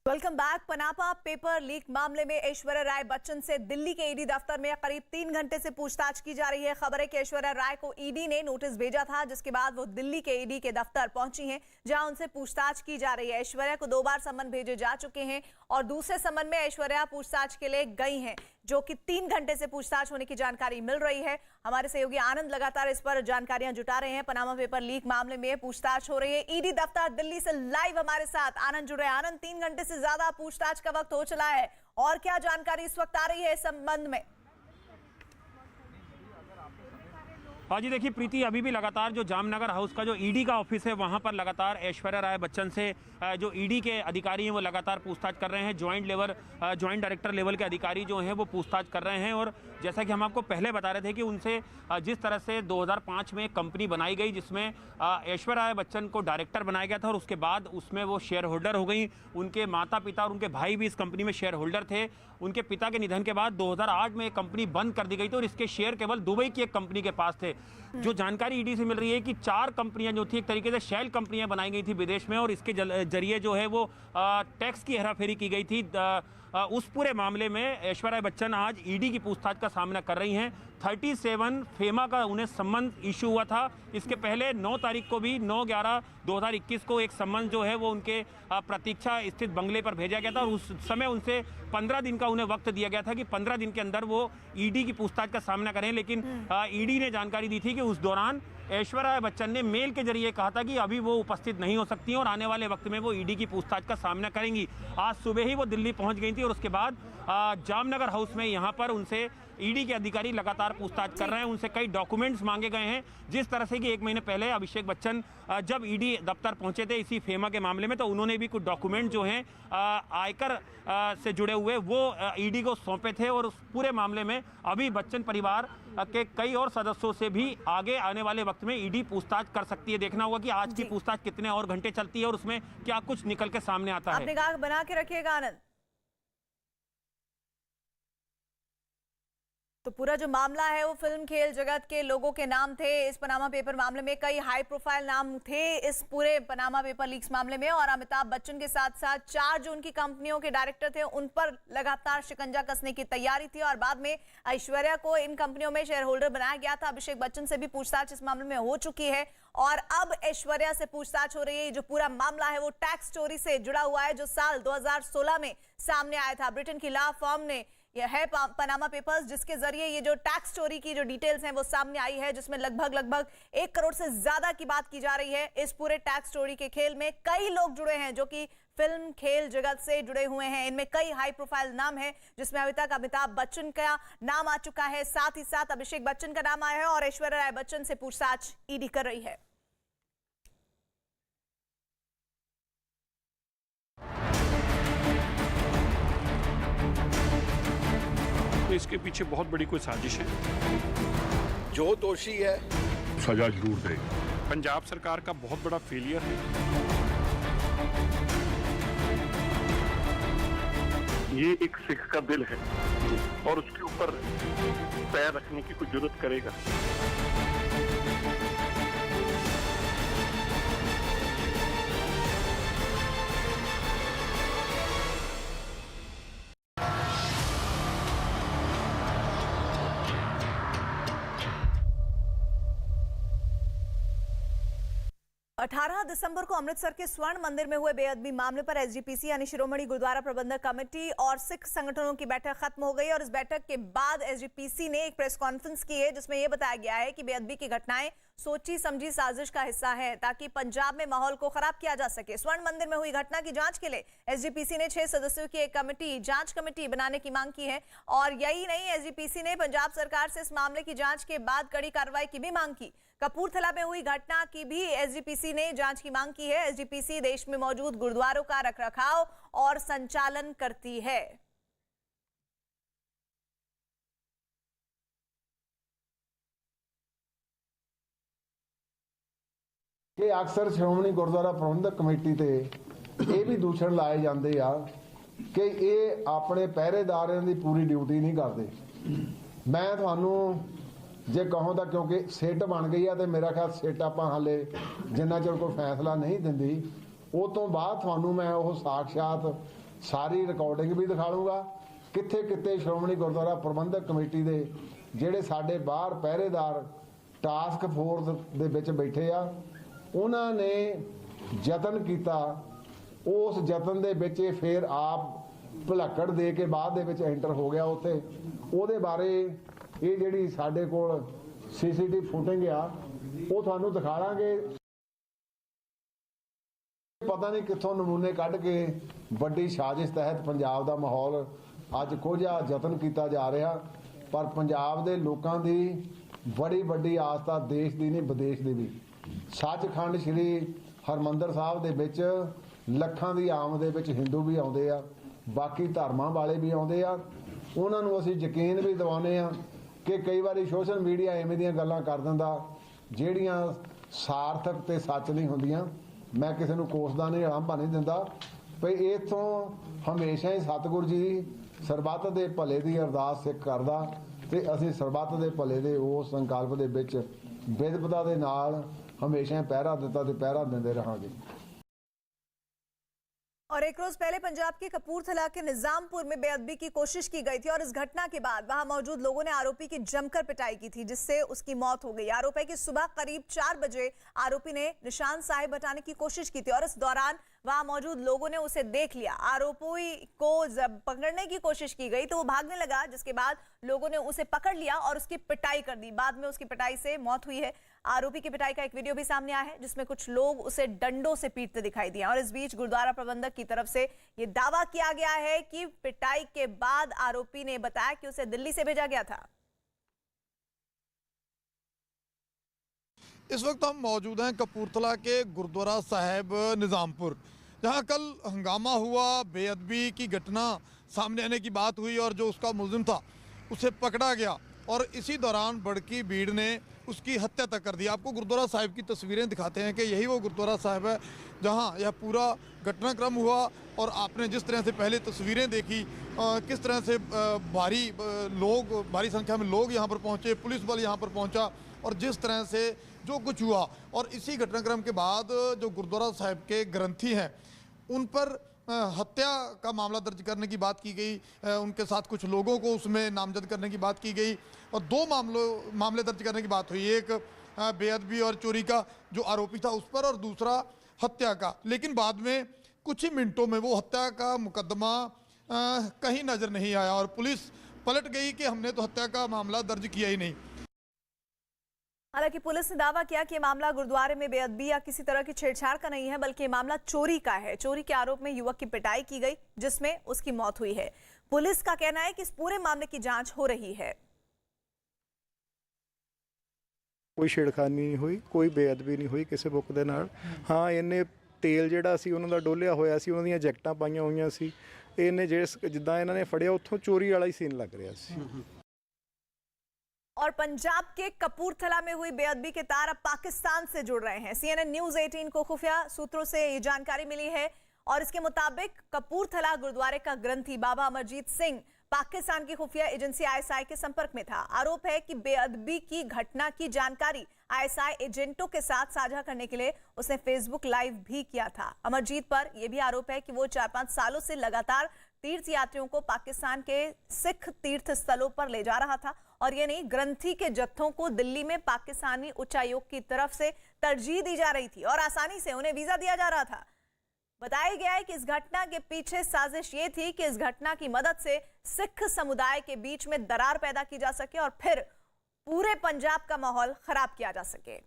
Welcome back. Panama paper leak मामले में ऐश्वर्या राय बच्चन से दिल्ली के ईडी दफ्तर में करीब 3 घंटे से पूछताछ की जा रही है। खबर है कि ऐश्वर्या राय को ईडी ने नोटिस भेजा था, जिसके बाद वो दिल्ली के ईडी के दफ्तर पहुंची हैं, जहां उनसे पूछताछ की जा रही है। ऐश्वर्या को 2 बार समन भेजे जा चुके हैं और दूसरे समन में ऐश्वर्या पूछताछ के लिए गई हैं, जो कि 3 घंटे से पूछताछ होने की जानकारी मिल रही है। हमारे सहयोगी आनंद लगातार इस पर जानकारियां जुटा रहे हैं। पनामा पेपर लीक मामले में पूछताछ हो रही है। ईडी दफ्तर दिल्ली से लाइव हमारे साथ आनंद जुड़े। आनंद, 3 घंटे से ज्यादा पूछताछ का वक्त हो चला है और क्या जानकारी इस वक्त आ रही है इस संबंध में? हाँ जी, देखिए प्रीति, अभी भी लगातार जो जामनगर हाउस का जो ईडी का ऑफिस है वहाँ पर लगातार ऐश्वर्या राय बच्चन से जो ईडी के अधिकारी हैं वो लगातार पूछताछ कर रहे हैं। ज्वाइंट डायरेक्टर लेवल के अधिकारी जो हैं वो पूछताछ कर रहे हैं। और जैसा कि हम आपको पहले बता रहे थे कि उनसे जिस तरह से 2005 में कंपनी बनाई गई, जिसमें ऐश्वर्या राय बच्चन को डायरेक्टर बनाया गया था और उसके बाद उसमें वो शेयर होल्डर हो गई। उनके माता पिता और उनके भाई भी इस कंपनी में शेयर होल्डर थे। उनके पिता के निधन के बाद 2008 में कंपनी बंद कर दी गई थी और इसके शेयर केवल दुबई की एक कंपनी के पास थे। जो जानकारी ईडी से मिल रही है कि 4 कंपनियां जो थी, एक तरीके से शेल कंपनियां बनाई गई थी विदेश में और इसके जरिए जो है वो टैक्स की हेराफेरी की गई थी। उस पूरे मामले में ऐश्वर्या राय बच्चन आज ईडी की पूछताछ का सामना कर रही हैं। 37 फेमा का उन्हें सम्मन इशू हुआ था। इसके पहले 9 तारीख को भी 9/11/2021 को एक सम्मन जो है वो उनके प्रतीक्षा स्थित बंगले पर भेजा गया था और उस समय उनसे 15 दिन का उन्हें वक्त दिया गया था कि 15 दिन के अंदर वो ईडी की पूछताछ का सामना करें। लेकिन ईडी ने जानकारी दी थी कि उस दौरान ऐश्वर्या राय बच्चन ने मेल के जरिए कहा था कि अभी वो उपस्थित नहीं हो सकती हैं और आने वाले वक्त में वो ईडी की पूछताछ का सामना करेंगी। आज सुबह ही वो दिल्ली पहुंच गई थी और उसके बाद जामनगर हाउस में यहाँ पर उनसे ईडी के अधिकारी लगातार पूछताछ कर रहे हैं। उनसे कई डॉक्यूमेंट्स मांगे गए हैं। जिस तरह से कि 1 महीने पहले अभिषेक बच्चन जब ईडी दफ्तर पहुंचे थे इसी फेमा के मामले में, तो उन्होंने भी कुछ डॉक्यूमेंट जो हैं आयकर से जुड़े हुए वो ईडी को सौंपे थे। और उस पूरे मामले में अभी बच्चन परिवार के कई और सदस्यों से भी आगे आने वाले वक्त में ईडी पूछताछ कर सकती है। देखना होगा कि आज की पूछताछ कितने और घंटे चलती है और उसमें क्या कुछ निकल के सामने आता है। अपनी निगाह बना के रखिएगा आनंद। तो पूरा जो मामला है वो फिल्म खेल जगत के लोगों के नाम थे। इस पनामा पेपर मामले में कई हाई प्रोफाइल नाम थे इस पूरे पनामा पेपर लीक्स मामले में, और अमिताभ बच्चन के साथ साथ 4 जो उनकी कंपनियों के डायरेक्टर थे उन पर लगातार शिकंजा कसने की तैयारी थी। और बाद में ऐश्वर्या को इन कंपनियों में शेयर होल्डर बनाया गया था। अभिषेक बच्चन से भी पूछताछ इस मामले में हो चुकी है और अब ऐश्वर्या से पूछताछ हो रही है। जो पूरा मामला है वो टैक्स चोरी से जुड़ा हुआ है, जो साल 2016 में सामने आया था। ब्रिटेन की लॉ फर्म ने यह है पनामा पेपर्स, जिसके जरिए ये जो टैक्स चोरी की जो डिटेल्स हैं वो सामने आई है, जिसमें लगभग 1 करोड़ से ज्यादा की बात की जा रही है। इस पूरे टैक्स चोरी के खेल में कई लोग जुड़े हैं जो कि फिल्म खेल जगत से जुड़े हुए हैं। इनमें कई हाई प्रोफाइल नाम हैं, जिसमें अभी तक अमिताभ बच्चन का नाम आ चुका है, साथ ही साथ अभिषेक बच्चन का नाम आया है और ऐश्वर्या राय बच्चन से पूछताछ ईडी कर रही है। तो इसके पीछे बहुत बड़ी कोई साजिश है। जो दोषी है सजा जरूर देगा। पंजाब सरकार का बहुत बड़ा फेलियर है। ये एक सिख का दिल है और उसके ऊपर पैर रखने की कोई जरूरत करेगा। अठारह दिसंबर को अमृतसर के स्वर्ण मंदिर में हुए बेअदबी मामले पर एसजीपीसी यानी शिरोमणि गुरुद्वारा प्रबंधक कमेटी और सिख संगठनों की बैठक खत्म हो गई और इस बैठक के बाद एसजीपीसी ने एक प्रेस कॉन्फ्रेंस की है, जिसमें यह बताया गया है कि बेअदबी की घटनाएं सोची समझी साजिश का हिस्सा है ताकि पंजाब में माहौल को खराब किया जा सके। स्वर्ण मंदिर में हुई घटना की जांच के लिए एसजीपीसी ने 6 सदस्यों की एक जांच कमेटी बनाने की मांग की है। और यही नहीं, एसजीपीसी ने पंजाब सरकार से इस मामले की जांच के बाद कड़ी कार्रवाई की भी मांग की। कपूरथला में हुई घटना की भी एसजीपीसी ने जांच की मांग की है। एसजीपीसी देश में मौजूद गुरुद्वारों का रखरखाव और संचालन करती है। कि अक्सर श्रोमणी गुरुद्वारा प्रबंधक कमेटी ते ये भी दूषण लाए जाते आ कि ये अपने पहरेदारों की पूरी ड्यूटी नहीं करते। मैं थानू जे कहूँ तो क्योंकि सिट बन गई है तो मेरा ख्याल सिट आप हाले जिन्ना चਿਰ कोई फैसला नहीं दिंदी, उस तो बाद थानू मैं वो साक्षात ਸਾਰੀ ਰਿਕਾਰਡਿੰਗ ਵੀ ਦਿਖਾ ਲੂੰਗਾ। ਕਿੱਥੇ ਕਿੱਥੇ ਸ਼੍ਰੋਮਣੀ ਗੁਰਦੁਆਰਾ ਪ੍ਰਬੰਧਕ ਕਮੇਟੀ ਦੇ ਜਿਹੜੇ ਸਾਡੇ ਬਾਹਰ ਪਹਿਰੇਦਾਰ ਟਾਸਕ ਫੋਰਸ ਦੇ ਵਿੱਚ ਬੈਠੇ ਆ, ਉਹਨਾਂ ਨੇ ਯਤਨ ਕੀਤਾ। ਉਸ ਯਤਨ ਦੇ ਵਿੱਚ ਇਹ ਫਿਰ ਆਪ ਭੁਲੱਕੜ ਦੇ ਕੇ ਬਾਅਦ ਦੇ ਵਿੱਚ ਐਂਟਰ ਹੋ ਗਿਆ ਉੱਥੇ। ਉਹਦੇ ਬਾਰੇ ਇਹ ਜਿਹੜੀ ਸਾਡੇ ਕੋਲ ਸੀਸੀਟੀਵੀ ਫੁਟੇਜ ਆ ਉਹ ਤੁਹਾਨੂੰ ਦਿਖਾ ਲਾਂਗੇ। ਪਤਾ ਨਹੀਂ ਕਿੱਥੋਂ ਨਮੂਨੇ ਕੱਢ ਕੇ ਵੱਡੀ ਸਾਜ਼ਿਸ਼ ਤਹਿਤ ਪੰਜਾਬ ਦਾ ਮਾਹੌਲ ਅੱਜ ਕੁਝ ਯਤਨ ਕੀਤਾ ਜਾ ਰਿਹਾ, ਪਰ ਪੰਜਾਬ ਦੇ ਲੋਕਾਂ ਦੀ ਬੜੀ ਵੱਡੀ ਆਸਥਾ ਦੇਸ਼ ਦੀ ਨਹੀਂ ਵਿਦੇਸ਼ ਦੀ ਵੀ। ਸੱਚਖੰਡ ਸ੍ਰੀ ਹਰਮੰਦਰ ਸਾਹਿਬ ਦੇ ਵਿੱਚ ਲੱਖਾਂ ਦੀ ਆਮਦ ਦੇ ਵਿੱਚ ਹਿੰਦੂ ਵੀ ਆਉਂਦੇ ਆ, ਬਾਕੀ ਧਰਮਾਂ ਵਾਲੇ ਵੀ ਆਉਂਦੇ ਆ। ਉਹਨਾਂ ਨੂੰ ਅਸੀਂ ਯਕੀਨ ਵੀ ਦਿਵਾਉਂਦੇ ਆ ਕਿ ਕਈ ਵਾਰੀ ਸੋਸ਼ਲ ਮੀਡੀਆ ਐਵੇਂ ਦੀਆਂ ਗੱਲਾਂ ਕਰ ਦਿੰਦਾ ਜਿਹੜੀਆਂ ਸਾਰਥਕ ਤੇ ਸੱਚ ਨਹੀਂ ਹੁੰਦੀਆਂ। ਮੈਂ ਕਿਸੇ ਨੂੰ ਕੋਸਦਾ ਨਹੀਂ, ਆਰਾਮ ਨਹੀਂ ਦਿੰਦਾ। ਭਈ ਇਥੋਂ ਹਮੇਸ਼ਾ ਹੀ ਸਤਿਗੁਰੂ ਜੀ ਸਰਬੱਤ ਦੇ ਭਲੇ ਦੀ ਅਰਦਾਸ ਸਿੱਖ ਕਰਦਾ ਤੇ ਅਸੀਂ ਸਰਬੱਤ ਦੇ ਭਲੇ ਦੇ ਉਸ ਸੰਕਲਪ ਦੇ ਵਿੱਚ ਵਿਦਵਤਾ ਦੇ ਨਾਲ हमेशा पहरा दिता ते पहरा देंदे रहांगे। और एक रोज पहले पंजाब के कपूरथला के निजामपुर में बेअदबी की कोशिश की गई थी और इस घटना के बाद वहां मौजूद लोगों ने आरोपी की जमकर पिटाई की थी, जिससे उसकी मौत हो गई। आरोप है कि सुबह करीब 4 बजे आरोपी ने निशान साहिब हटाने की कोशिश की थी और इस दौरान वहां मौजूद लोगों ने उसे देख लिया। आरोपी को जब पकड़ने की कोशिश की गई तो वो भागने लगा, जिसके बाद लोगों ने उसे पकड़ लिया और उसकी पिटाई कर दी। बाद में उसकी पिटाई से मौत हुई है। आरोपी की पिटाई का एक वीडियो भी सामने आया है जिसमें कुछ लोग उसे डंडों से पीटते दिखाई दिए। और इस बीच गुरुद्वारा प्रबंधक की तरफ से ये दावा किया गया है कि पिटाई के बाद आरोपी ने बताया कि उसे दिल्ली से भेजा गया था। इस वक्त हम मौजूद हैं कपूरथला के गुरुद्वारा साहिब निज़ामपुर, जहां कल हंगामा हुआ, बेअदबी की घटना सामने आने की बात हुई और जो उसका मुलजिम था उसे पकड़ा गया और इसी दौरान भड़की भीड़ ने उसकी हत्या तक कर दी। आपको गुरुद्वारा साहिब की तस्वीरें दिखाते हैं कि यही वो गुरुद्वारा साहिब है जहां यह पूरा घटनाक्रम हुआ। और आपने जिस तरह से पहले तस्वीरें देखी, किस तरह से भारी संख्या में लोग यहाँ पर पहुँचे, पुलिस बल यहाँ पर पहुँचा और जिस तरह से जो कुछ हुआ। और इसी घटनाक्रम के बाद जो गुरुद्वारा साहिब के ग्रंथी हैं उन पर हत्या का मामला दर्ज करने की बात की गई, उनके साथ कुछ लोगों को उसमें नामजद करने की बात की गई और 2 मामले दर्ज करने की बात हुई। एक बेअदबी और चोरी का जो आरोपी था उस पर और दूसरा हत्या का। लेकिन बाद में कुछ ही मिनटों में वो हत्या का मुकदमा कहीं नज़र नहीं आया और पुलिस पलट गई कि हमने तो हत्या का मामला दर्ज किया ही नहीं। हालांकि पुलिस ने दावा किया कि मामला गुरुद्वारे में बेअदबी या किसी तरह की छेड़छाड़ का नहीं है, बल्कि मामला चोरी का है। चोरी के आरोप में युवक की पिटाई की गई जिसमें उसकी मौत हुई है। पुलिस का कहना है कि इस पूरे मामले की जांच हो रही है। कोई छेड़खानी नहीं हुई, कोई बेअदबी नहीं हुई किसी बुक दे नाल। हाँ, इन्हें तेल जिहड़ा सी उन्हां दा डोलिया होया सी, उन्हां दीयां जैकटां पाईयां होईयां सी। इन्हें जिद्दां इन्हां ने फड़िया उत्थों चोरी वाला ही सीन लग रहा सी। और पंजाब के कपूरथला में हुई बेअदबी के तार अब पाकिस्तान से जुड़ रहे हैं। CNN न्यूज़ 18 को खुफिया सूत्रों से ये जानकारी मिली है और इसके मुताबिक कपूरथला गुरुद्वारे का ग्रंथी बाबा अमरजीत सिंह पाकिस्तान की खुफिया एजेंसी ISI के संपर्क में था। आरोप है कि बेअदबी की घटना की जानकारी ISI एजेंटों के साथ साझा करने के लिए उसने फेसबुक लाइव भी किया था। अमरजीत पर यह भी आरोप है कि वो 4-5 सालों से लगातार तीर्थ यात्रियों को पाकिस्तान के सिख तीर्थ स्थलों पर ले जा रहा था और ये नहीं, ग्रंथी के जत्थों को दिल्ली में पाकिस्तानी उच्चायोग की तरफ से तरजीह दी जा रही थी और आसानी से उन्हें वीजा दिया जा रहा था। बताया गया है कि इस घटना के पीछे साजिश ये थी कि इस घटना की मदद से सिख समुदाय के बीच में दरार पैदा की जा सके और फिर पूरे पंजाब का माहौल खराब किया जा सके।